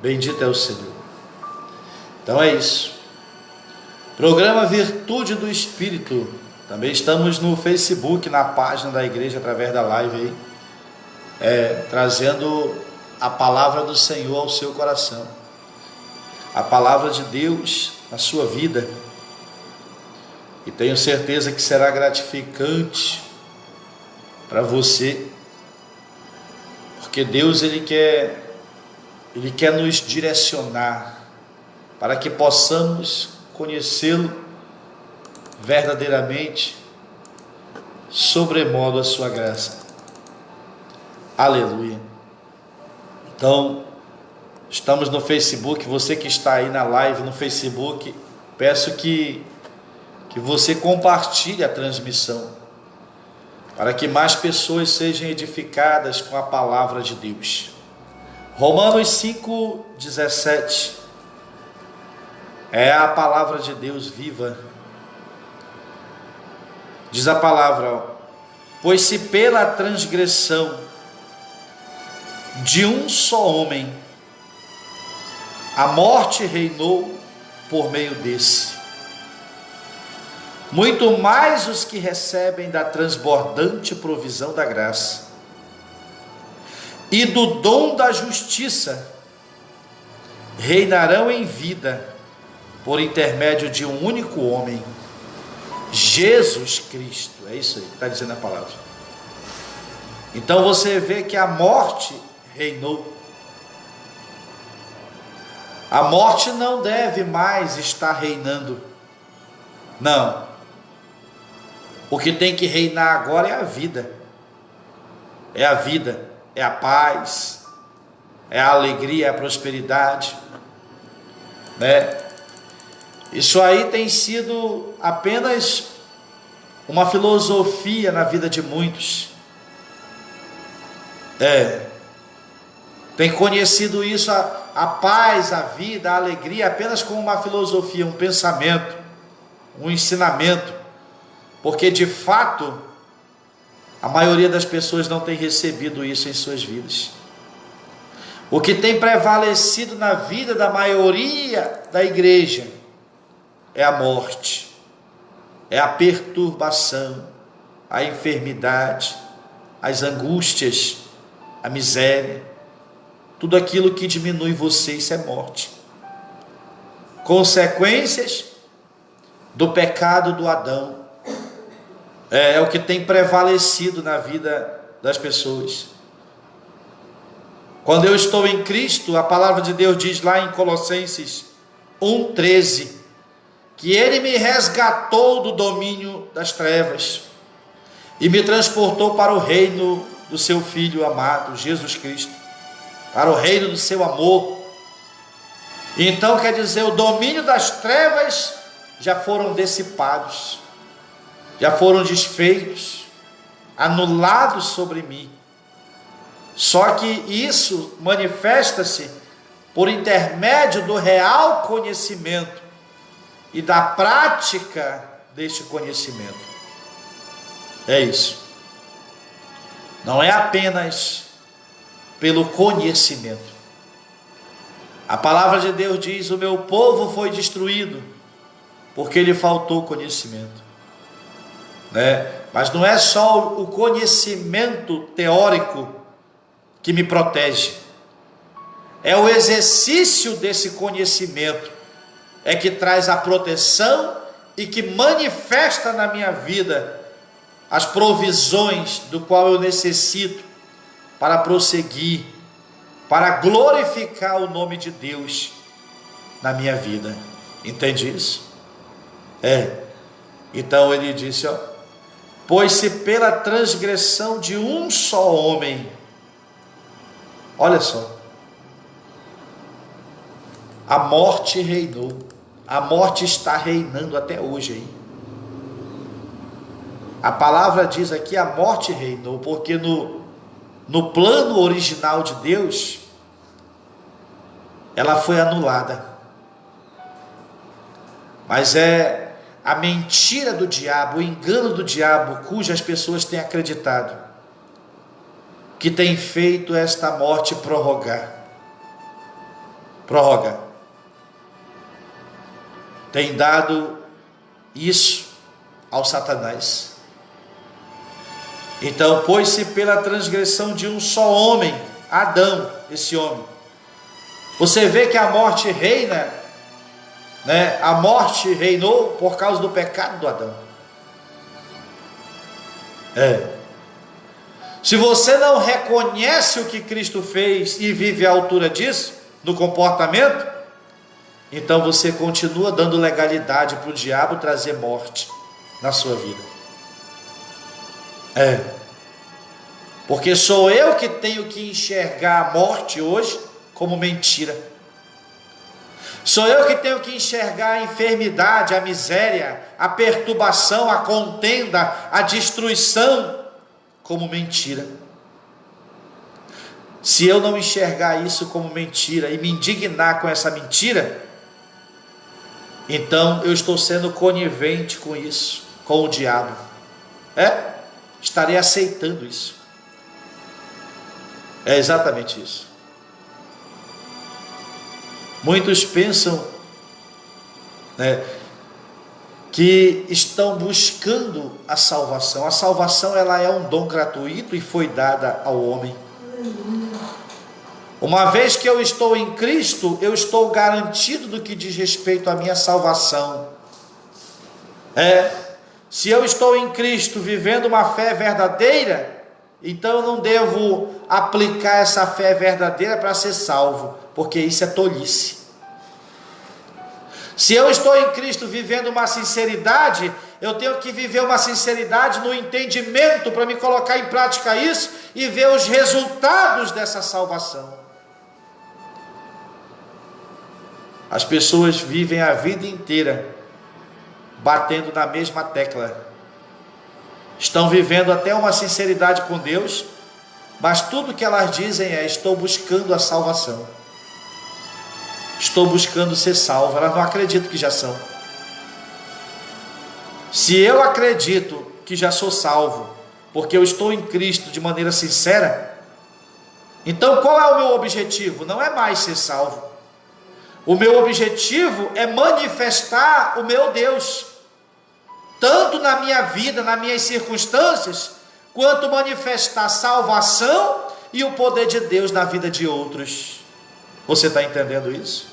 Bendito é o Senhor. Então é isso. Programa Virtude do Espírito. Também estamos no Facebook, na página da igreja, através da live aí, trazendo a palavra do Senhor ao seu coração, a palavra de Deus na sua vida. E tenho certeza que será gratificante para você, porque Deus ele quer nos direcionar para que possamos conhecê-lo verdadeiramente, sobremodo a sua graça. Aleluia. Então, estamos no Facebook. Você que está aí na live no Facebook, peço que você compartilhe a transmissão, para que mais pessoas sejam edificadas com a palavra de Deus. Romanos 5,17 é a palavra de Deus viva. Diz a palavra: pois se pela transgressão de um só homem a morte reinou por meio desse, muito mais os que recebem da transbordante provisão da graça e do dom da justiça reinarão em vida por intermédio de um único homem, Jesus Cristo. É isso aí que está dizendo a palavra. Então você vê que a morte reinou. A morte não deve mais estar reinando. Não. O que tem que reinar agora é a vida. É a vida, é a paz, é a alegria, é a prosperidade, né? Isso aí tem sido apenas uma filosofia na vida de muitos. Tem conhecido isso, a paz, a vida, a alegria, apenas como uma filosofia, um pensamento, um ensinamento, porque de fato a maioria das pessoas não tem recebido isso em suas vidas. O que tem prevalecido na vida da maioria da igreja é a morte, é a perturbação, a enfermidade, as angústias, a miséria, tudo aquilo que diminui você, isso é morte. Consequências do pecado do Adão, é o que tem prevalecido na vida das pessoas. Quando eu estou em Cristo, a palavra de Deus diz lá em Colossenses 1,13, que Ele me resgatou do domínio das trevas e me transportou para o reino do seu Filho amado, Jesus Cristo, para o reino do seu amor. Então quer dizer, o domínio das trevas já foram dissipados, já foram desfeitos, anulados sobre mim. Só que isso manifesta-se por intermédio do real conhecimento e da prática deste conhecimento. É isso. Não é apenas pelo conhecimento. A palavra de Deus diz: o meu povo foi destruído porque lhe faltou conhecimento, né? Mas não é só o conhecimento teórico que me protege, é o exercício desse conhecimento é que traz a proteção e que manifesta na minha vida as provisões do qual eu necessito para prosseguir, para glorificar o nome de Deus na minha vida. Entende isso? Então ele disse, pois se pela transgressão de um só homem, olha só, a morte reinou, a morte está reinando até hoje aí. A palavra diz aqui, a morte reinou, porque no plano original de Deus, ela foi anulada. Mas é a mentira do diabo, o engano do diabo, cujas pessoas têm acreditado, que tem feito esta morte prorrogar. prorroga, tem dado isso ao Satanás. Então, pois-se pela transgressão de um só homem, Adão, esse homem. Você vê que a morte reina, né? A morte reinou por causa do pecado do Adão. Se você não reconhece o que Cristo fez e vive à altura disso, no comportamento, então você continua dando legalidade para o diabo trazer morte na sua vida. Porque sou eu que tenho que enxergar a morte hoje como mentira. Sou eu que tenho que enxergar a enfermidade, a miséria, a perturbação, a contenda, a destruição como mentira. Se eu não enxergar isso como mentira e me indignar com essa mentira, então eu estou sendo conivente com isso, com o diabo. Estarei aceitando isso. É exatamente isso. Muitos pensam, né, que estão buscando a salvação. A salvação, ela é um dom gratuito e foi dada ao homem. Uma vez que eu estou em Cristo, eu estou garantido do que diz respeito à minha salvação. Se eu estou em Cristo vivendo uma fé verdadeira, então eu não devo aplicar essa fé verdadeira para ser salvo, porque isso é tolice. Se eu estou em Cristo vivendo uma sinceridade, eu tenho que viver uma sinceridade no entendimento para me colocar em prática isso e ver os resultados dessa salvação. As pessoas vivem a vida inteira batendo na mesma tecla. Estão vivendo até uma sinceridade com Deus, mas tudo que elas dizem é: estou buscando a salvação, estou buscando ser salvo. Elas não acreditam que já são. Se eu acredito que já sou salvo, porque eu estou em Cristo de maneira sincera, então qual é o meu objetivo? Não é mais ser salvo. O meu objetivo é manifestar o meu Deus, tanto na minha vida, nas minhas circunstâncias, quanto manifestar salvação e o poder de Deus na vida de outros. Você está entendendo isso?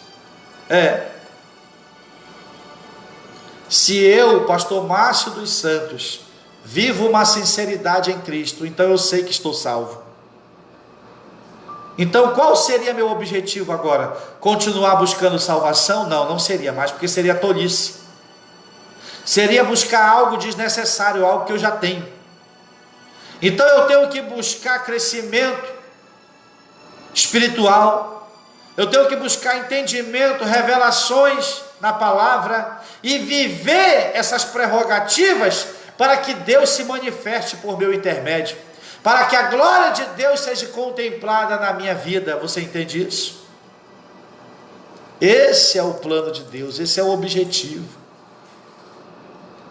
Se eu, pastor Márcio dos Santos, vivo uma sinceridade em Cristo, então eu sei que estou salvo. Então qual seria meu objetivo agora? Continuar buscando salvação? Não, não seria mais, porque seria tolice. Seria buscar algo desnecessário, algo que eu já tenho. Então eu tenho que buscar crescimento espiritual, eu tenho que buscar entendimento, revelações na palavra e viver essas prerrogativas para que Deus se manifeste por meu intermédio, para que a glória de Deus seja contemplada na minha vida. Você entende isso? Esse é o plano de Deus, esse é o objetivo.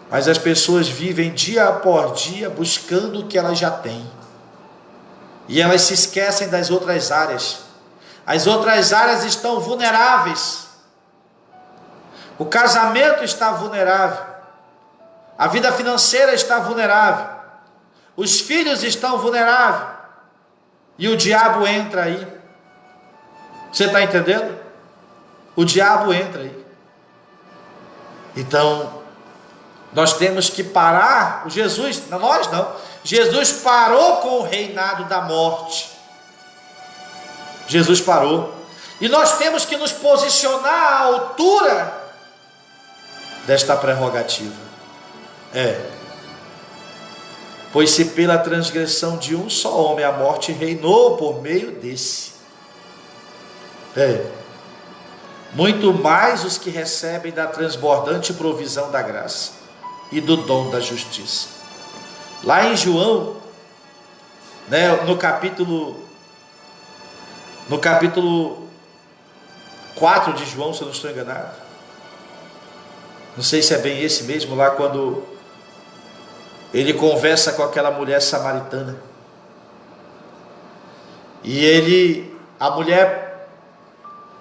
Mas as pessoas vivem dia após dia buscando o que elas já têm, e elas se esquecem das outras áreas. As outras áreas estão vulneráveis. O casamento está vulnerável, a vida financeira está vulnerável, os filhos estão vulneráveis, e o diabo entra aí. Você está entendendo? O diabo entra aí. Então nós temos que parar. Nós não. Jesus parou com o reinado da morte. Jesus parou. E nós temos que nos posicionar à altura desta prerrogativa. Pois se pela transgressão de um só homem a morte reinou por meio desse, muito mais os que recebem da transbordante provisão da graça e do dom da justiça. Lá em João, no capítulo 4 de João, se eu não estou enganado, não sei se é bem esse mesmo, lá quando ele conversa com aquela mulher samaritana, e a mulher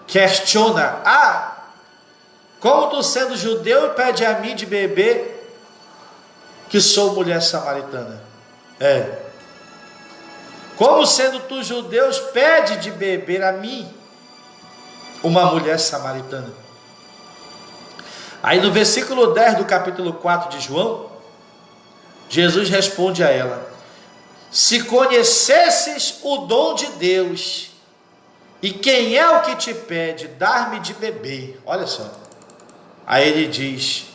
questiona: como tu sendo judeu pede a mim de beber, que sou mulher samaritana? Como sendo tu judeus pede de beber a mim, uma mulher samaritana? Aí no versículo 10 do capítulo 4 de João, Jesus responde a ela: se conhecesses o dom de Deus, e quem é o que te pede dar-me de beber? Olha só. Aí ele diz: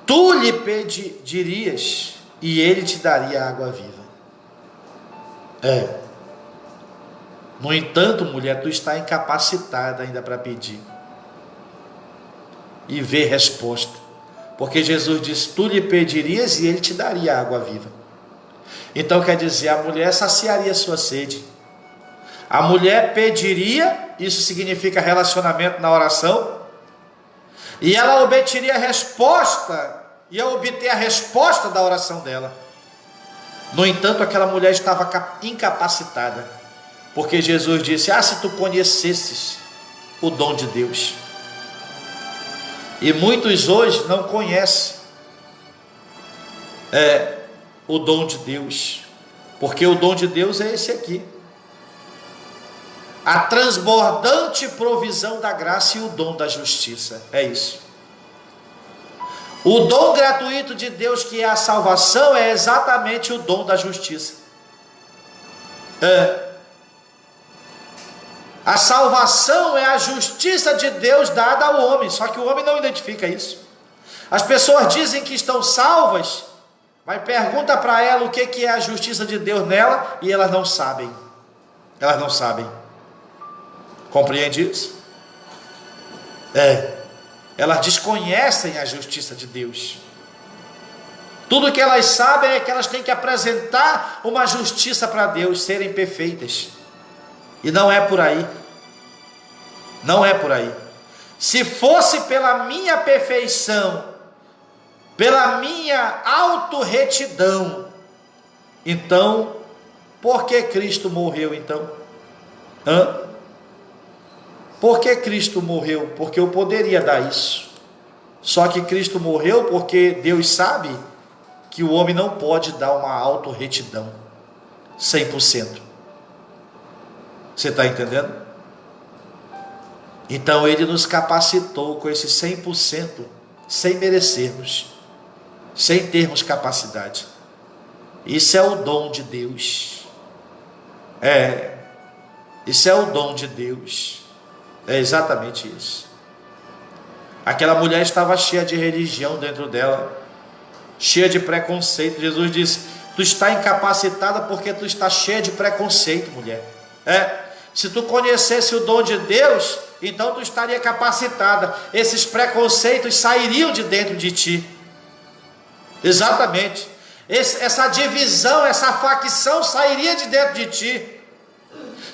tu lhe pedirias, e ele te daria água viva. No entanto, mulher, tu está incapacitada ainda para pedir e ver resposta, porque Jesus disse: tu lhe pedirias e ele te daria água viva. Então quer dizer, a mulher saciaria sua sede, a mulher pediria, isso significa relacionamento na oração, e ela obteria a resposta, ia obter a resposta da oração dela. No entanto, aquela mulher estava incapacitada, porque Jesus disse: se tu conhecesses o dom de Deus. E muitos hoje não conhecem o dom de Deus, porque o dom de Deus é esse aqui: a transbordante provisão da graça e o dom da justiça. É isso. O dom gratuito de Deus, que é a salvação, é exatamente o dom da justiça. A salvação é a justiça de Deus dada ao homem, só que o homem não identifica isso. As pessoas dizem que estão salvas, mas pergunta para ela o que é a justiça de Deus nela, e elas não sabem. Elas não sabem. Compreende isso? Elas desconhecem a justiça de Deus. Tudo que elas sabem é que elas têm que apresentar uma justiça para Deus, serem perfeitas. E não é por aí. Não é por aí. Se fosse pela minha perfeição, pela minha autorretidão, então, por que Cristo morreu então? Por que Cristo morreu? Porque eu poderia dar isso. Só que Cristo morreu porque Deus sabe que o homem não pode dar uma autorretidão 100%. Você está entendendo? Então ele nos capacitou com esse 100%, sem merecermos, sem termos capacidade. Isso é o dom de Deus. Isso é o dom de Deus. É exatamente isso. Aquela mulher estava cheia de religião dentro dela, cheia de preconceito. Jesus disse: tu está incapacitada porque tu está cheia de preconceito, mulher. Se tu conhecesse o dom de Deus, então tu estaria capacitada. Esses preconceitos sairiam de dentro de ti. Exatamente. Essa divisão, essa facção sairia de dentro de ti.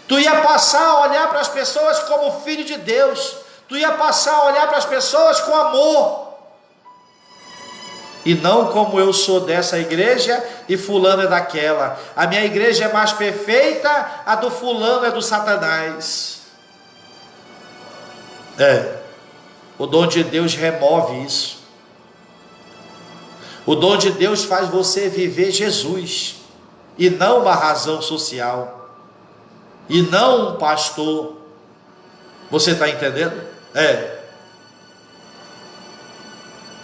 Tu ia passar a olhar para as pessoas como filho de Deus. Tu ia passar a olhar para as pessoas com amor. E não como: eu sou dessa igreja e fulano é daquela. A minha igreja é mais perfeita, a do fulano é do Satanás. O dom de Deus remove isso. O dom de Deus faz você viver Jesus, e não uma razão social, e não um pastor. Você está entendendo?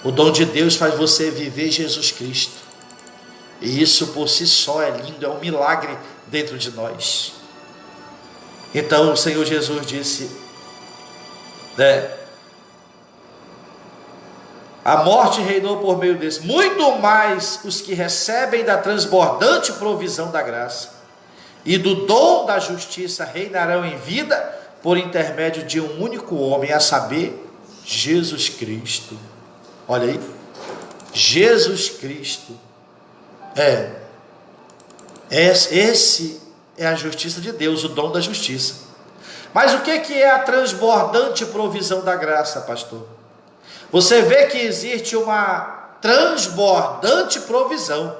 O dom de Deus faz você viver Jesus Cristo, e isso por si só é lindo, é um milagre dentro de nós. Então o Senhor Jesus disse: a morte reinou por meio desse, muito mais os que recebem da transbordante provisão da graça e do dom da justiça reinarão em vida por intermédio de um único homem, a saber, Jesus Cristo. Olha aí, Jesus Cristo. Esse é a justiça de Deus, o dom da justiça. Mas o que é a transbordante provisão da graça, pastor? Você vê que existe uma transbordante provisão.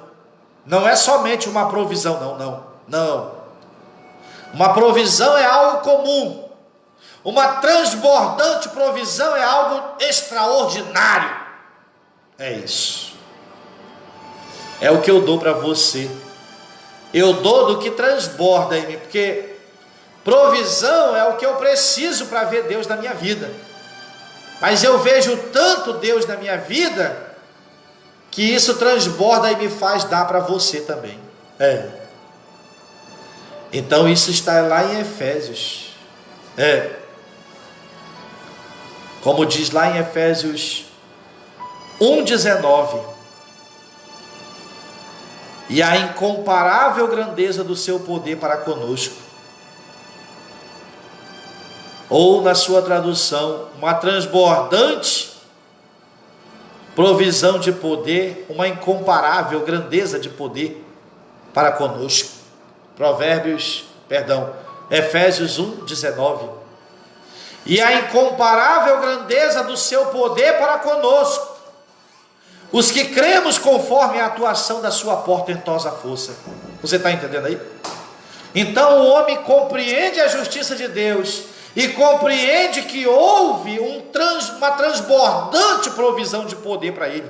Não é somente uma provisão, não. Uma provisão é algo comum. Uma transbordante provisão é algo extraordinário. É isso. É o que eu dou para você. Eu dou do que transborda em mim, porque provisão é o que eu preciso para ver Deus na minha vida. Mas eu vejo tanto Deus na minha vida que isso transborda e me faz dar para você também. Então isso está lá em Efésios. Como diz lá em Efésios 1:19. E a incomparável grandeza do seu poder para conosco. Ou na sua tradução, uma transbordante provisão de poder, uma incomparável grandeza de poder para conosco. Efésios 1:19. E a incomparável grandeza do seu poder para conosco, os que cremos conforme a atuação da sua portentosa força. Você está entendendo aí? Então o homem compreende a justiça de Deus e compreende que houve uma transbordante provisão de poder para ele.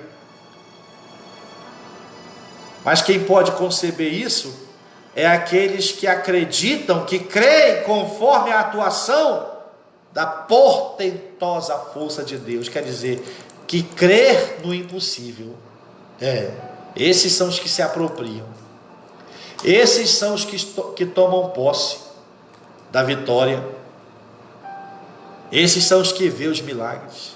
Mas quem pode conceber isso é aqueles que acreditam, que creem conforme a atuação da portentosa força de Deus. Quer dizer, que crer no impossível. Esses são os que se apropriam. Esses são os que tomam posse da vitória. Esses são os que vê os milagres.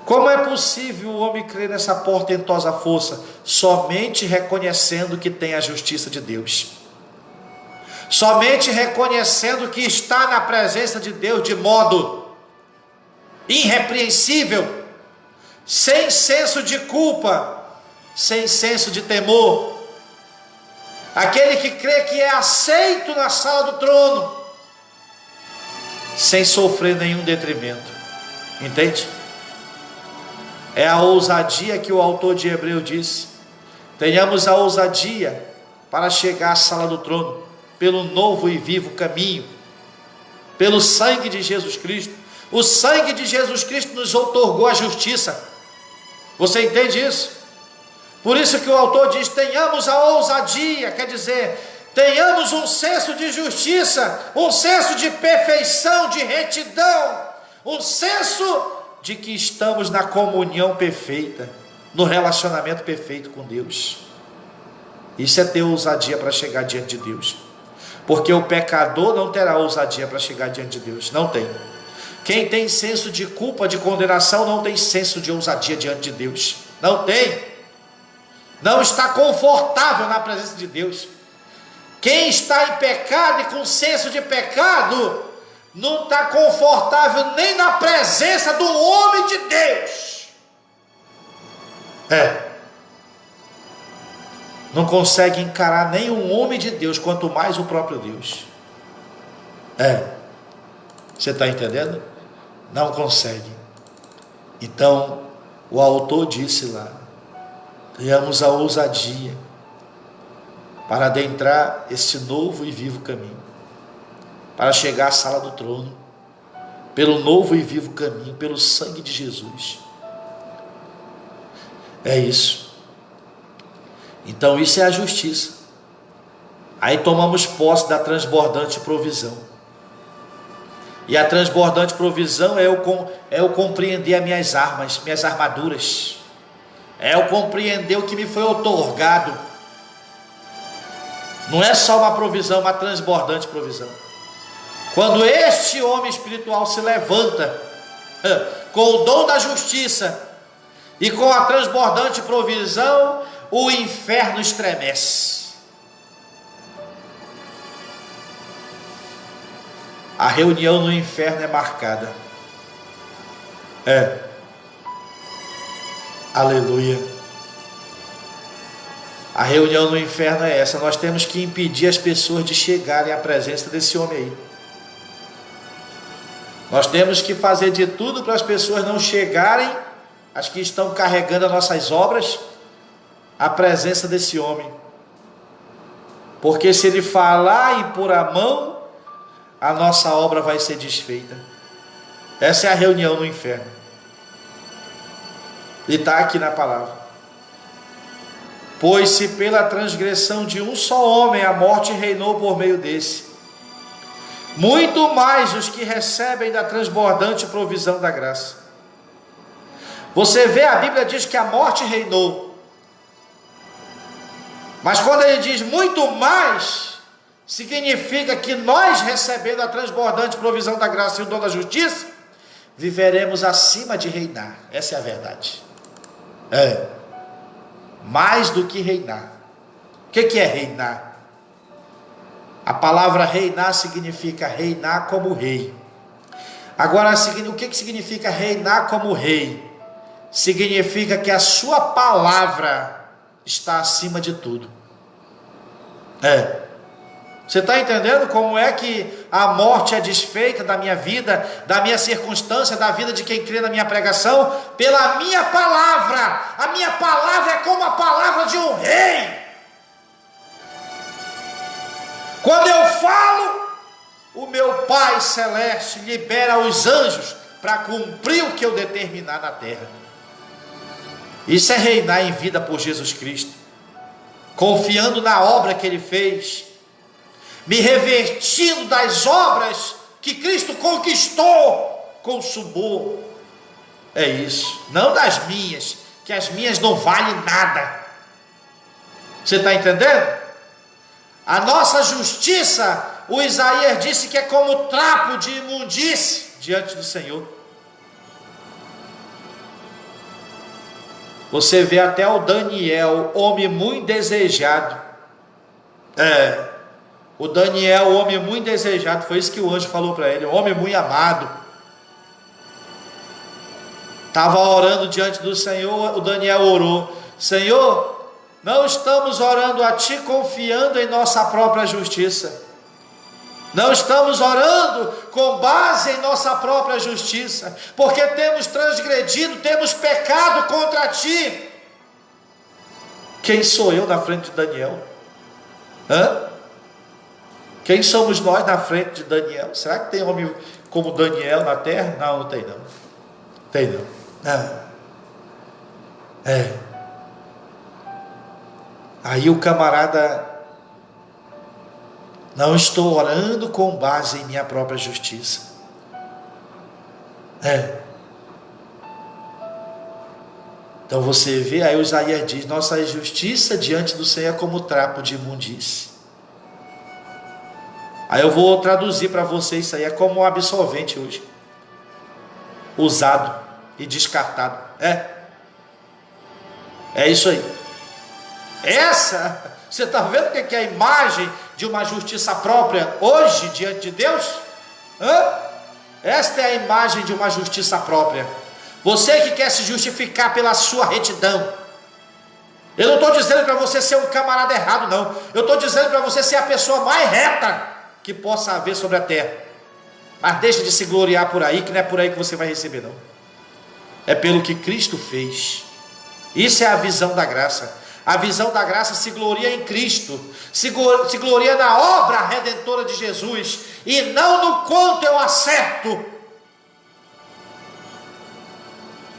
Como é possível o homem crer nessa portentosa força? Somente reconhecendo que tem a justiça de Deus. Somente reconhecendo que está na presença de Deus de modo irrepreensível, sem senso de culpa, sem senso de temor. Aquele que crê que é aceito na sala do trono, sem sofrer nenhum detrimento. Entende? É a ousadia que o autor de Hebreus disse. Tenhamos a ousadia para chegar à sala do trono, pelo novo e vivo caminho, pelo sangue de Jesus Cristo. O sangue de Jesus Cristo nos outorgou a justiça. Você entende isso? Por isso que o autor diz, tenhamos a ousadia, quer dizer, tenhamos um senso de justiça, um senso de perfeição, de retidão, um senso de que estamos na comunhão perfeita, no relacionamento perfeito com Deus. Isso é ter ousadia para chegar diante de Deus, porque o pecador não terá ousadia para chegar diante de Deus, não tem. Quem tem senso de culpa, de condenação, não tem senso de ousadia diante de Deus, não tem. Não está confortável na presença de Deus. Quem está em pecado e com senso de pecado, não está confortável nem na presença do homem de Deus. Não consegue encarar nem um homem de Deus, quanto mais o próprio Deus. Você está entendendo? Não consegue. Então, o autor disse lá, tenhamos a ousadia para adentrar esse novo e vivo caminho, para chegar à sala do trono, pelo novo e vivo caminho, pelo sangue de Jesus. É isso. Então isso é a justiça. Aí tomamos posse da transbordante provisão. E a transbordante provisão é eu compreender as minhas armas, minhas armaduras. É eu compreender o que me foi outorgado. Não é só uma provisão, uma transbordante provisão. Quando este homem espiritual se levanta com o dom da justiça e com a transbordante provisão, o inferno estremece. A reunião no inferno é marcada. Aleluia. A reunião no inferno é essa. Nós temos que impedir as pessoas de chegarem à presença desse homem aí. Nós temos que fazer de tudo para as pessoas não chegarem, as que estão carregando as nossas obras, à presença desse homem. Porque se ele falar e pôr a mão, a nossa obra vai ser desfeita. Essa é a reunião no inferno. E está aqui na palavra. Pois se pela transgressão de um só homem a morte reinou por meio desse, muito mais os que recebem da transbordante provisão da graça. Você vê, a Bíblia diz que a morte reinou, mas quando ele diz muito mais, significa que nós, recebendo a transbordante provisão da graça e o dom da justiça, viveremos acima de reinar. Essa é a verdade. Mais do que reinar. O que é reinar? A palavra reinar significa reinar como rei. Agora, o que significa reinar como rei? Significa que a sua palavra está acima de tudo. Você está entendendo como é que a morte é desfeita da minha vida, da minha circunstância, da vida de quem crê na minha pregação? Pela minha palavra. A minha palavra é como a palavra de um rei. Quando eu falo, o meu Pai Celeste libera os anjos para cumprir o que eu determinar na terra. Isso é reinar em vida por Jesus Cristo, confiando na obra que Ele fez, me revestindo das obras que Cristo conquistou, consumou. É isso, não das minhas, que as minhas não valem nada. Você está entendendo? A nossa justiça, o Isaías disse que é como trapo de imundície diante do Senhor. Você vê até o Daniel, homem muito desejado. O Daniel, homem muito desejado, foi isso que o anjo falou para ele, homem muito amado. Estava orando diante do Senhor, o Daniel orou: Senhor, não estamos orando a Ti confiando em nossa própria justiça. Não estamos orando com base em nossa própria justiça, porque temos transgredido, temos pecado contra Ti. Quem sou eu na frente de Daniel? Quem somos nós na frente de Daniel? Será que tem homem como Daniel na terra? Não, não tem não. Tem não. Aí o camarada: não estou orando com base em minha própria justiça. Então você vê, aí o Isaías diz: nossa justiça diante do Senhor é como trapo de imundície. Aí eu vou traduzir para vocês isso aí, é como um absorvente hoje, usado e descartado. É isso aí. Você está vendo o que é a imagem de uma justiça própria hoje diante de Deus? Esta é a imagem de uma justiça própria. Você que quer se justificar pela sua retidão. Eu não estou dizendo para você ser um camarada errado, não. Eu estou dizendo para você ser a pessoa mais reta que possa haver sobre a terra. Mas deixa de se gloriar por aí, que não é por aí que você vai receber, não. É pelo que Cristo fez. Isso é a visão da graça. A visão da graça se gloria em Cristo, se gloria na obra redentora de Jesus, e não no quanto eu acerto.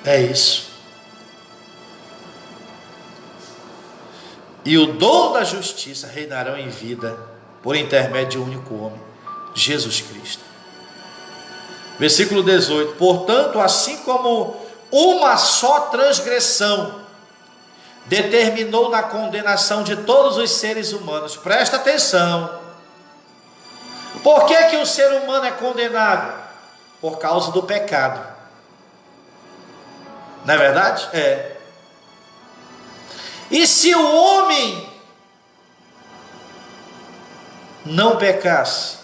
É isso. E o dom da justiça reinarão em vida por intermédio de um único homem, Jesus Cristo. Versículo 18: portanto, assim como uma só transgressão determinou na condenação de todos os seres humanos. Presta atenção. Por que o ser humano é condenado? Por causa do pecado. Não é verdade? E se o homem não pecasse,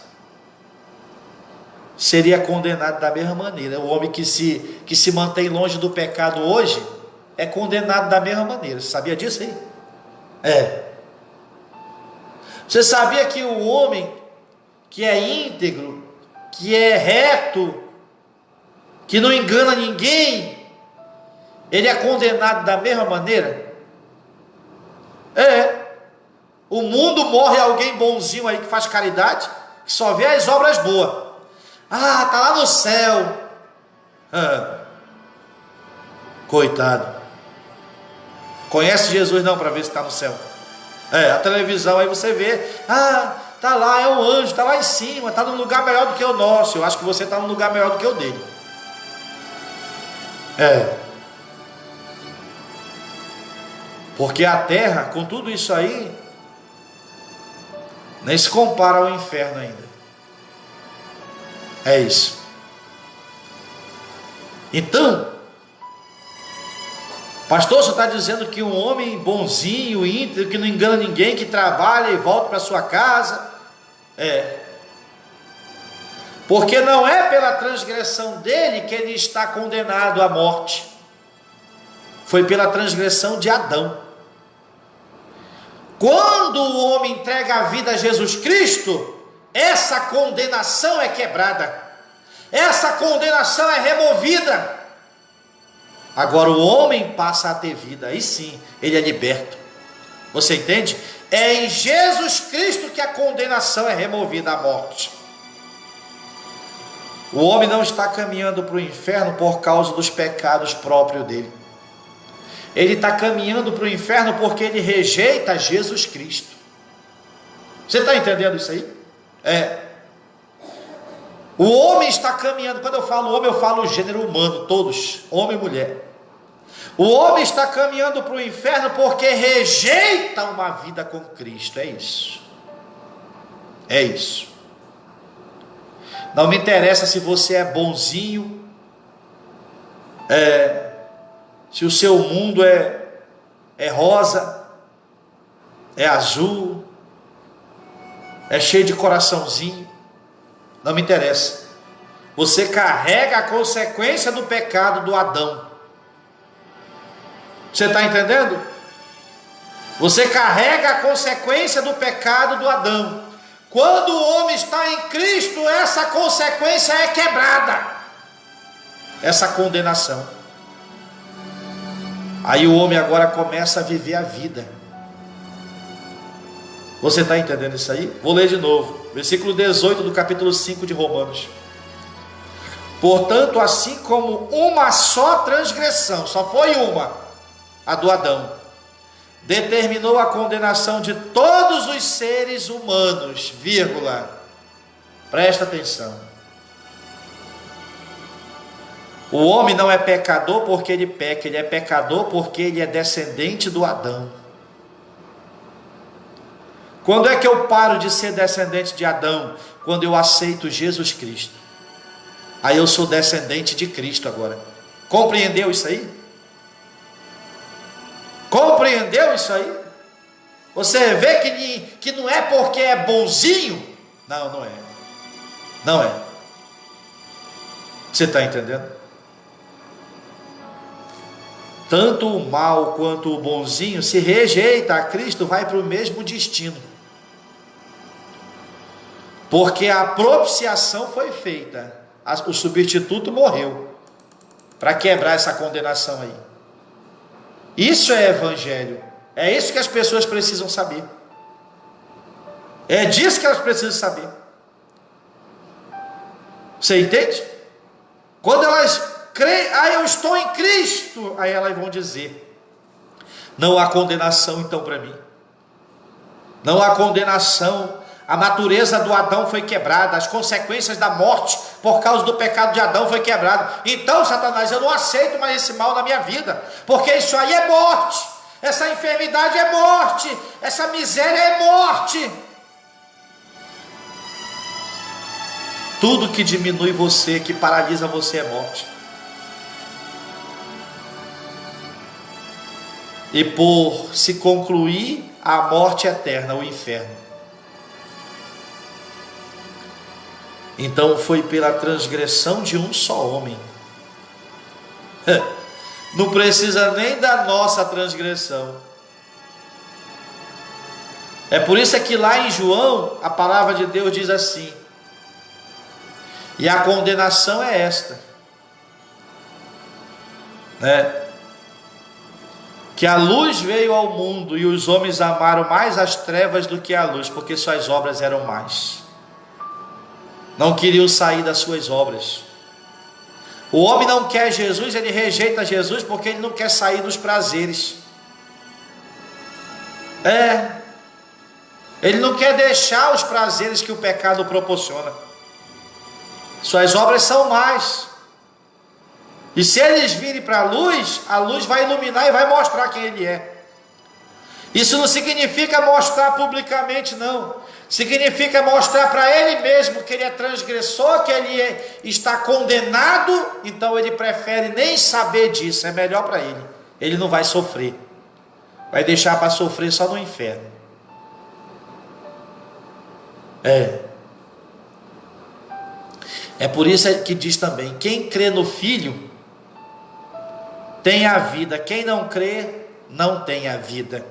seria condenado da mesma maneira. O homem que se mantém longe do pecado hoje é condenado da mesma maneira. Você sabia disso aí? Você sabia que o homem que é íntegro, que é reto, que não engana ninguém, ele é condenado da mesma maneira? O mundo morre alguém bonzinho aí que faz caridade, que só vê as obras boas. Ah, está lá no céu. Coitado. Conhece Jesus não para ver se está no céu? A televisão aí você vê. Ah, está lá, é um anjo, está lá em cima, está num lugar melhor do que o nosso. Eu acho que você está num lugar melhor do que o dele. Porque a terra, com tudo isso aí, nem se compara ao inferno ainda. É isso. Então, pastor, você está dizendo que um homem bonzinho, íntegro, que não engana ninguém, que trabalha e volta para sua casa? Porque não é pela transgressão dele que ele está condenado à morte. Foi pela transgressão de Adão. Quando o homem entrega a vida a Jesus Cristo, essa condenação é quebrada, essa condenação é removida. Agora o homem passa a ter vida, aí sim, ele é liberto. Você entende? É em Jesus Cristo que a condenação é removida, a morte. O homem não está caminhando para o inferno por causa dos pecados próprios dele. Ele está caminhando para o inferno porque ele rejeita Jesus Cristo. Você está entendendo isso aí? O homem está caminhando. Quando eu falo homem, eu falo o gênero humano, todos, homem e mulher. O homem está caminhando para o inferno porque rejeita uma vida com Cristo. É isso. É isso. Não me interessa se você é bonzinho, se o seu mundo é rosa, é azul, é cheio de coraçãozinho, não me interessa. Você carrega a consequência do pecado do Adão. Você está entendendo? Você carrega a consequência do pecado do Adão. Quando o homem está em Cristo, essa consequência é quebrada, essa condenação. Aí o homem agora começa a viver a vida. Você está entendendo isso aí? Vou ler de novo, versículo 18 do capítulo 5 de Romanos. Portanto, assim como uma só transgressão, só foi uma, a do Adão, determinou a condenação de todos os seres humanos, presta atenção. O homem não é pecador porque ele peca, ele é pecador porque ele é descendente do Adão. Quando é que eu paro de ser descendente de Adão? Quando eu aceito Jesus Cristo. Aí eu sou descendente de Cristo agora. Compreendeu isso aí? Compreendeu isso aí? Você vê que não é porque é bonzinho? Não, não é. Não é. Você está entendendo? Tanto o mal quanto o bonzinho, se rejeita a Cristo, vai para o mesmo destino. Porque a propiciação foi feita, o substituto morreu, para quebrar essa condenação aí. Isso é evangelho, é isso que as pessoas precisam saber. É disso que elas precisam saber. Você entende? Quando elas eu estou em Cristo, aí elas vão dizer: não há condenação então para mim, não há condenação, a natureza do Adão foi quebrada, as consequências da morte por causa do pecado de Adão foi quebrada. Então, Satanás, eu não aceito mais esse mal na minha vida, porque isso aí é morte, essa enfermidade é morte, essa miséria é morte. Tudo que diminui você, que paralisa você, é morte. E por se concluir a morte eterna, o inferno. Então foi pela transgressão de um só homem. Não precisa nem da nossa transgressão. É por isso que lá em João, a palavra de Deus diz assim: e a condenação é esta, que a luz veio ao mundo e os homens amaram mais as trevas do que a luz, porque suas obras eram más. não queriam sair das suas obras. O homem não quer Jesus, ele rejeita Jesus porque ele não quer sair dos prazeres. Ele não quer deixar os prazeres que o pecado proporciona. Suas obras são más. E se eles virem para a luz vai iluminar e vai mostrar quem ele é. Isso não significa mostrar publicamente, não. Significa mostrar para ele mesmo que ele é transgressor, que ele está condenado. Então ele prefere nem saber disso. É melhor para ele. Ele não vai sofrer. Vai deixar para sofrer só no inferno. É por isso que diz também: quem crê no Filho tem a vida, quem não crê não tem a vida.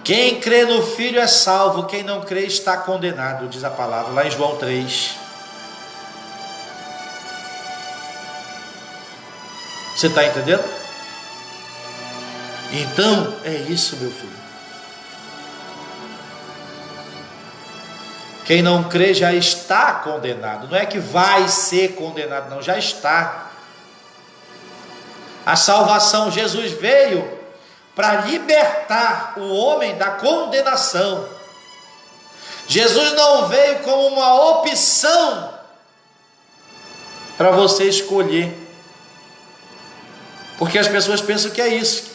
Quem crê no Filho é salvo, quem não crê está condenado, diz a palavra lá em João 3. Você está entendendo? Então é isso, meu filho. Quem não crê já está condenado. Não é que vai ser condenado, não, já está. A salvação, Jesus veio para libertar o homem da condenação. Jesus não veio como uma opção para você escolher. Porque as pessoas pensam que é isso.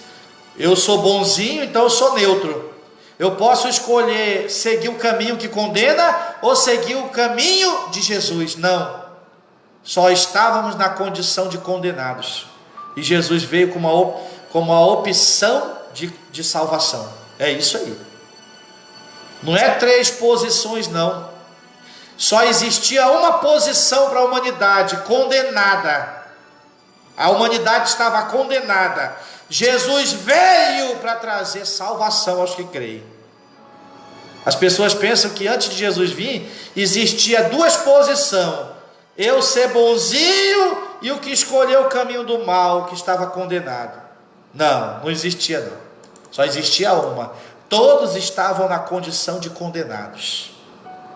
Eu sou bonzinho, então eu sou neutro. Eu posso escolher seguir o caminho que condena ou seguir o caminho de Jesus. Não. Só estávamos na condição de condenados. E Jesus veio com uma opção de salvação. É isso aí. Não é 3 posições, não. Só existia uma posição para a humanidade: condenada. A humanidade estava condenada. Jesus veio para trazer salvação aos que creem. As pessoas pensam que antes de Jesus vir, existia 2 posições: eu ser bonzinho e o que escolheu o caminho do mal, que estava condenado. Não existia não. Só existia uma. Todos estavam na condição de condenados.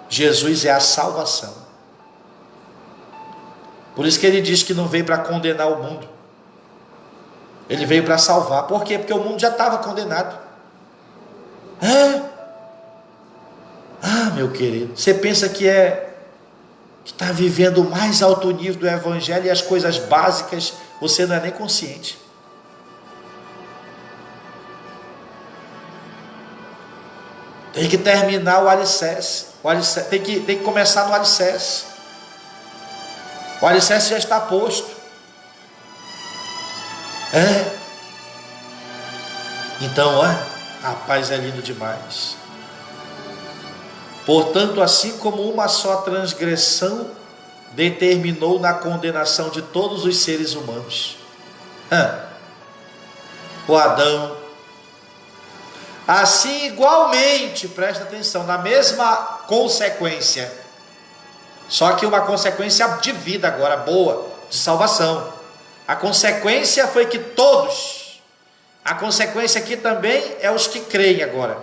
Jesus é a salvação. Por isso que ele diz que não veio para condenar o mundo. Ele veio para salvar. Por quê? Porque o mundo já estava condenado. Meu querido, você pensa que está vivendo o mais alto nível do evangelho e as coisas básicas você não é nem consciente. Tem que terminar o alicerce. Tem que começar no alicerce. O alicerce já está posto. Então, rapaz, é lindo demais. Portanto, assim como uma só transgressão determinou na condenação de todos os seres humanos, o Adão, assim igualmente, presta atenção, na mesma consequência, só que uma consequência de vida agora, boa, de salvação. A consequência foi que todos, a consequência aqui também é os que creem agora.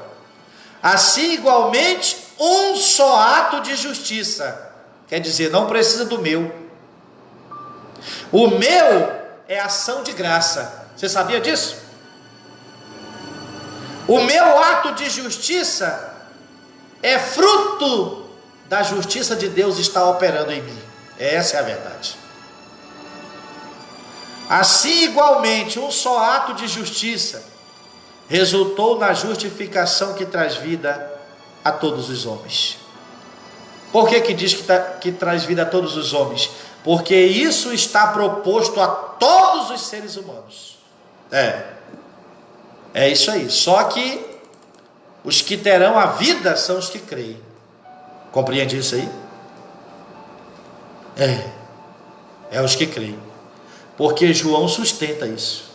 Assim igualmente, um só ato de justiça, quer dizer, não precisa do meu. O meu é ação de graça. Você sabia disso? O meu ato de justiça é fruto da justiça de Deus estar operando em mim. Essa é a verdade. Assim igualmente, um só ato de justiça resultou na justificação que traz vida a todos os homens. Por que diz que traz vida a todos os homens? Porque isso está proposto a todos os seres humanos. É isso aí. Só que os que terão a vida são os que creem. Compreende isso aí? É os que creem. Porque João sustenta isso.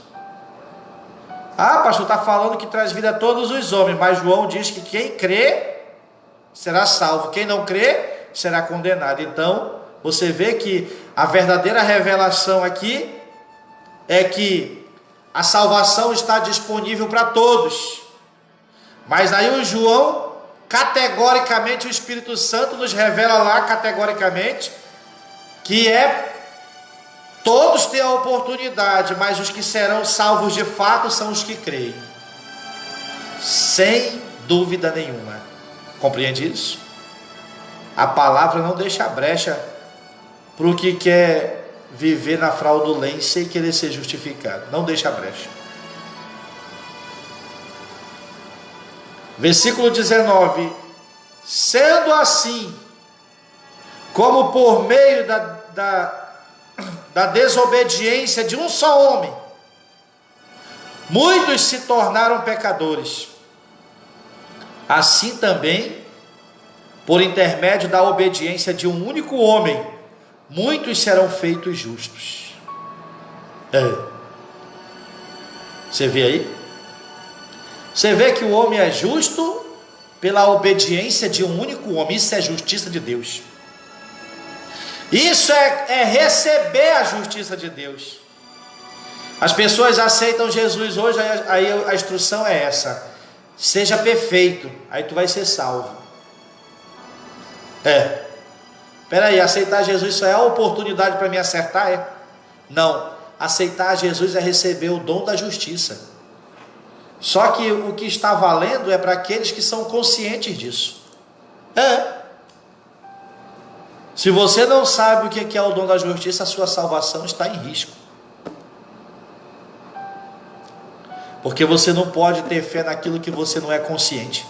Pastor, está falando que traz vida a todos os homens, mas João diz que quem crê será salvo, quem não crê será condenado. Então, você vê que a verdadeira revelação aqui é que a salvação está disponível para todos. Mas aí o João, categoricamente, o Espírito Santo nos revela lá categoricamente que todos têm a oportunidade, mas os que serão salvos de fato são os que creem. Sem dúvida nenhuma. Compreende isso? A palavra não deixa brecha para o que quer viver na fraudulência e querer ser justificado. Não deixa brecha. Versículo 19. Sendo assim, como por meio da desobediência de um só homem, muitos se tornaram pecadores, assim também, por intermédio da obediência de um único homem, muitos serão feitos justos. Você vê aí? Você vê que o homem é justo pela obediência de um único homem. Isso é justiça de Deus. Isso é receber a justiça de Deus. As pessoas aceitam Jesus hoje, aí a instrução é essa: seja perfeito, aí tu vai ser salvo. Peraí, aceitar Jesus só é a oportunidade para me acertar? Não, aceitar Jesus é receber o dom da justiça. Só que o que está valendo é para aqueles que são conscientes disso. Se você não sabe o que é o dom da justiça, a sua salvação está em risco. Porque você não pode ter fé naquilo que você não é consciente.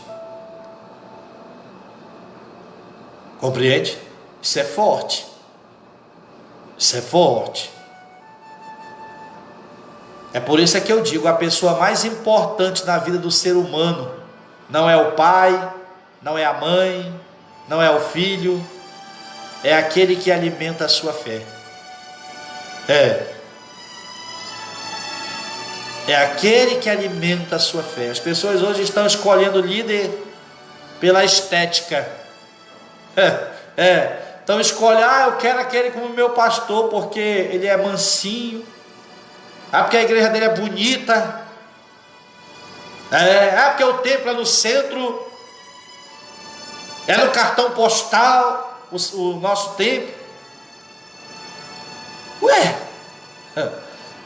Compreende? Isso é forte. Isso é forte. É por isso que eu digo, a pessoa mais importante na vida do ser humano não é o pai, não é a mãe, não é o filho, é aquele que alimenta a sua fé. É aquele que alimenta a sua fé. As pessoas hoje estão escolhendo líder pela estética. Então escolher, eu quero aquele como meu pastor, porque ele é mansinho. Porque a igreja dele é bonita. Porque o templo é no centro. É no cartão postal o nosso templo.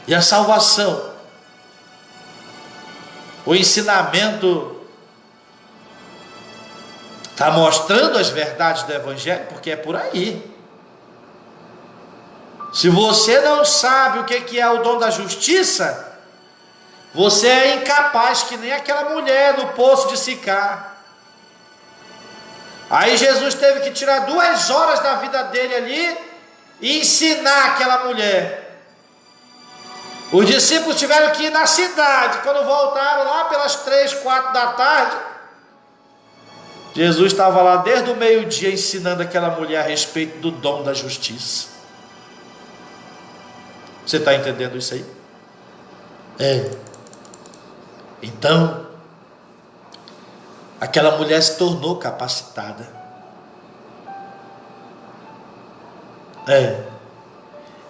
E a salvação? O ensinamento está mostrando as verdades do Evangelho, porque é por aí. Se você não sabe o que é o dom da justiça, você é incapaz, que nem aquela mulher no poço de Sicar. Aí Jesus teve que tirar 2 horas da vida dele ali e ensinar aquela mulher. Os discípulos tiveram que ir na cidade. Quando voltaram lá pelas 3, 4 da tarde, Jesus estava lá desde o meio-dia ensinando aquela mulher a respeito do dom da justiça. Você está entendendo isso aí? Então, aquela mulher se tornou capacitada.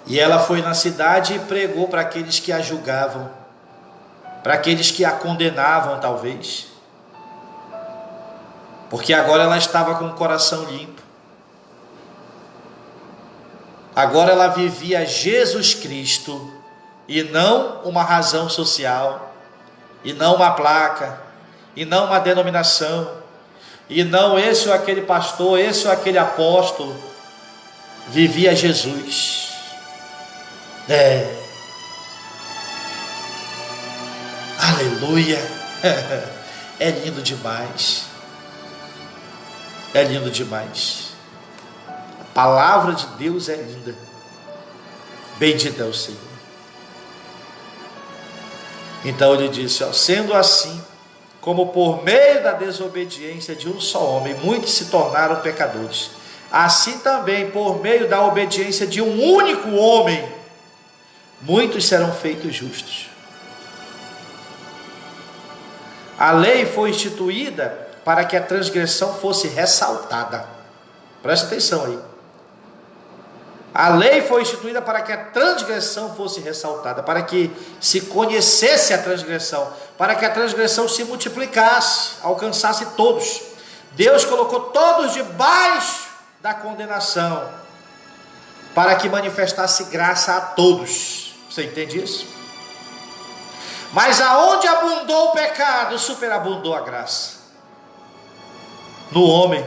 E ela foi na cidade e pregou para aqueles que a julgavam, para aqueles que a condenavam, talvez. Porque agora ela estava com o coração limpo. Agora ela vivia Jesus Cristo, e não uma razão social, e não uma placa, e não uma denominação, e não esse ou aquele pastor, esse ou aquele apóstolo. Vivia Jesus. Aleluia. É lindo demais. É lindo demais. A palavra de Deus é linda. Bendito é o Senhor. Então ele disse, sendo assim, como por meio da desobediência de um só homem, muitos se tornaram pecadores, assim também por meio da obediência de um único homem, muitos serão feitos justos. A lei foi instituída para que a transgressão fosse ressaltada. Presta atenção aí. A lei foi instituída para que a transgressão fosse ressaltada, para que se conhecesse a transgressão, para que a transgressão se multiplicasse, alcançasse todos. Deus colocou todos debaixo da condenação, para que manifestasse graça a todos. Você entende isso? Mas aonde abundou o pecado, superabundou a graça. No homem.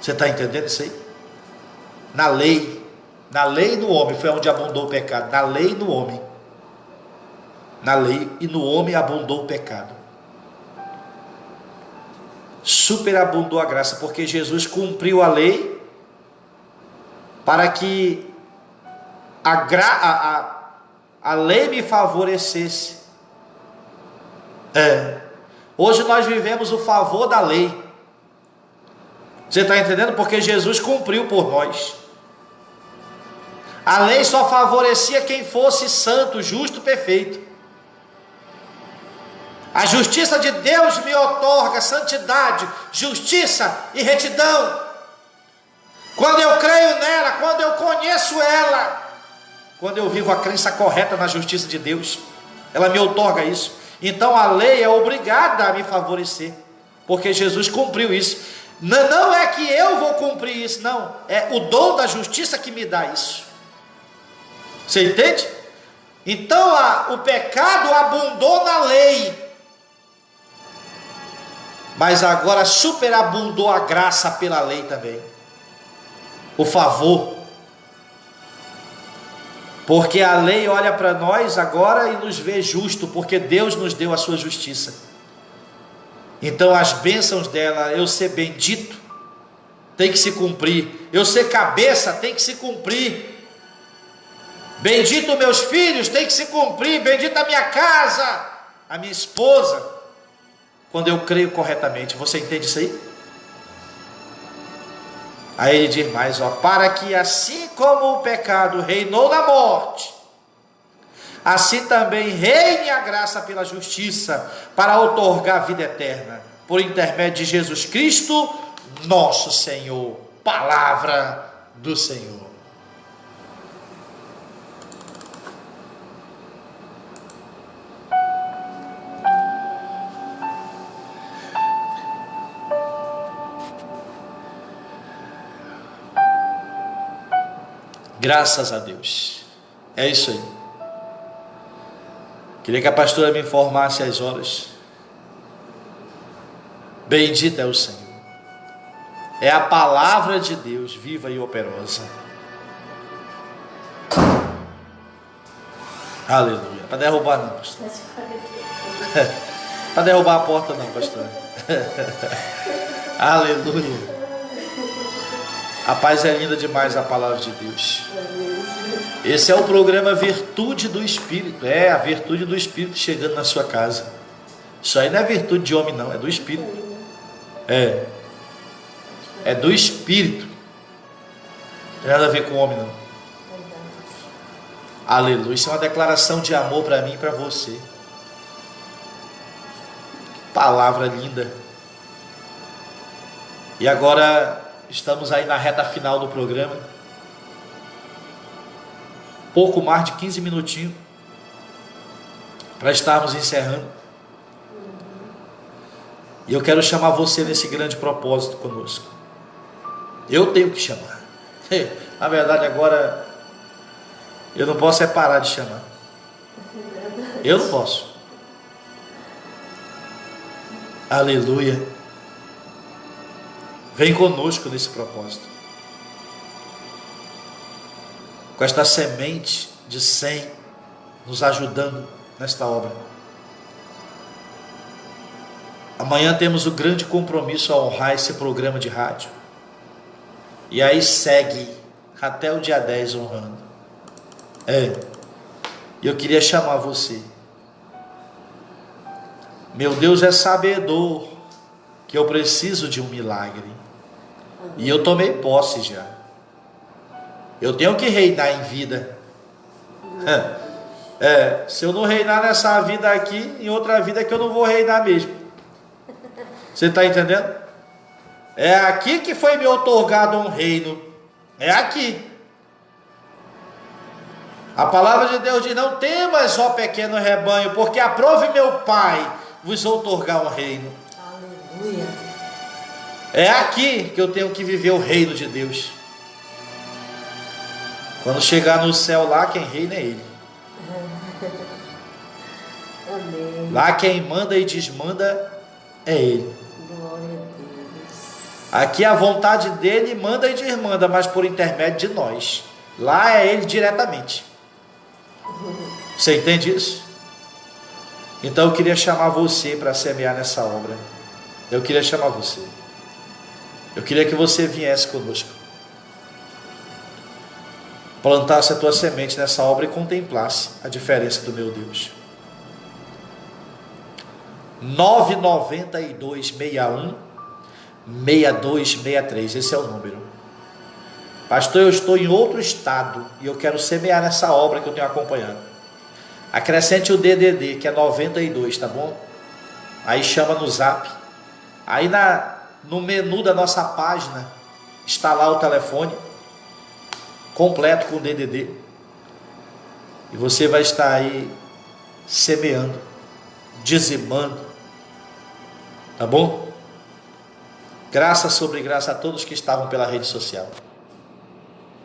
Você está entendendo isso aí? Na lei do homem foi onde abundou o pecado. Na lei do homem. Na lei e no homem abundou o pecado. Superabundou a graça, porque Jesus cumpriu a lei para que a lei me favorecesse. Hoje nós vivemos o favor da lei. Você está entendendo? Porque Jesus cumpriu por nós. A lei só favorecia quem fosse santo, justo, perfeito. A justiça de Deus me outorga santidade, justiça e retidão. Quando eu creio nela, quando eu conheço ela, quando eu vivo a crença correta na justiça de Deus, ela me outorga isso. Então a lei é obrigada a me favorecer, porque Jesus cumpriu isso. Não é que eu vou cumprir isso, não. É o dom da justiça que me dá isso. Você entende? Então o pecado abundou na lei, mas agora superabundou a graça pela lei também. O favor. Porque a lei olha para nós agora e nos vê justo, porque Deus nos deu a sua justiça. Então as bênçãos dela, eu ser bendito, tem que se cumprir. Eu ser cabeça, tem que se cumprir. Bendito meus filhos, tem que se cumprir. Bendita a minha casa, a minha esposa, quando eu creio corretamente. Você entende isso aí? Aí ele diz mais, para que assim como o pecado reinou na morte, assim também reine a graça pela justiça, para outorgar a vida eterna, por intermédio de Jesus Cristo, nosso Senhor. Palavra do Senhor. Graças a Deus. É isso aí. Queria que a pastora me informasse as horas. Bendito é o Senhor. É a palavra de Deus viva e operosa. Aleluia. Para derrubar não, pastor. Para derrubar a porta não, pastor. Aleluia. A paz é linda demais, a palavra de Deus. Esse é o programa Virtude do Espírito. É a virtude do Espírito chegando na sua casa. Isso aí não é virtude de homem não, é do Espírito. É do Espírito. Não tem nada a ver com o homem não. Aleluia. Isso é uma declaração de amor para mim e para você. Palavra linda. E agora estamos aí na reta final do programa. Pouco mais de 15 minutinhos para estarmos encerrando. E eu quero chamar você nesse grande propósito conosco. Eu tenho que chamar. Na verdade agora eu não posso parar de chamar. Eu não posso. Aleluia. Vem conosco nesse propósito. Com esta semente de 100 nos ajudando nesta obra. Amanhã temos o grande compromisso a honrar esse programa de rádio. E aí segue até o dia 10 honrando. E eu queria chamar você. Meu Deus é sabedor que eu preciso de um milagre. E eu tomei posse já. Eu tenho que reinar em vida. Se eu não reinar nessa vida aqui, em outra vida que eu não vou reinar mesmo. Você está entendendo? É aqui que foi me outorgado um reino. É aqui. A palavra de Deus diz: não temas, ó pequeno rebanho, porque aprove meu Pai vos outorgar um reino. Aleluia. É aqui que eu tenho que viver o reino de Deus. Quando chegar no céu lá, quem reina é Ele. Amém. Lá quem manda e desmanda é Ele. Glória a Deus. Aqui a vontade dele manda e desmanda, mas por intermédio de nós. Lá é Ele diretamente. Você entende isso? Então eu queria chamar você para semear nessa obra. Eu queria chamar você. Eu queria que você viesse conosco. Plantasse a tua semente nessa obra e contemplasse a diferença do meu Deus. 99261-6263. Esse é o número. Pastor, eu estou em outro estado e eu quero semear nessa obra que eu tenho acompanhado. Acrescente o DDD, que é 92, tá bom? Aí chama no zap. Aí no menu da nossa página está lá o telefone completo com o DDD. E você vai estar aí semeando, dizimando. Tá bom? Graça sobre graça a todos que estavam pela rede social.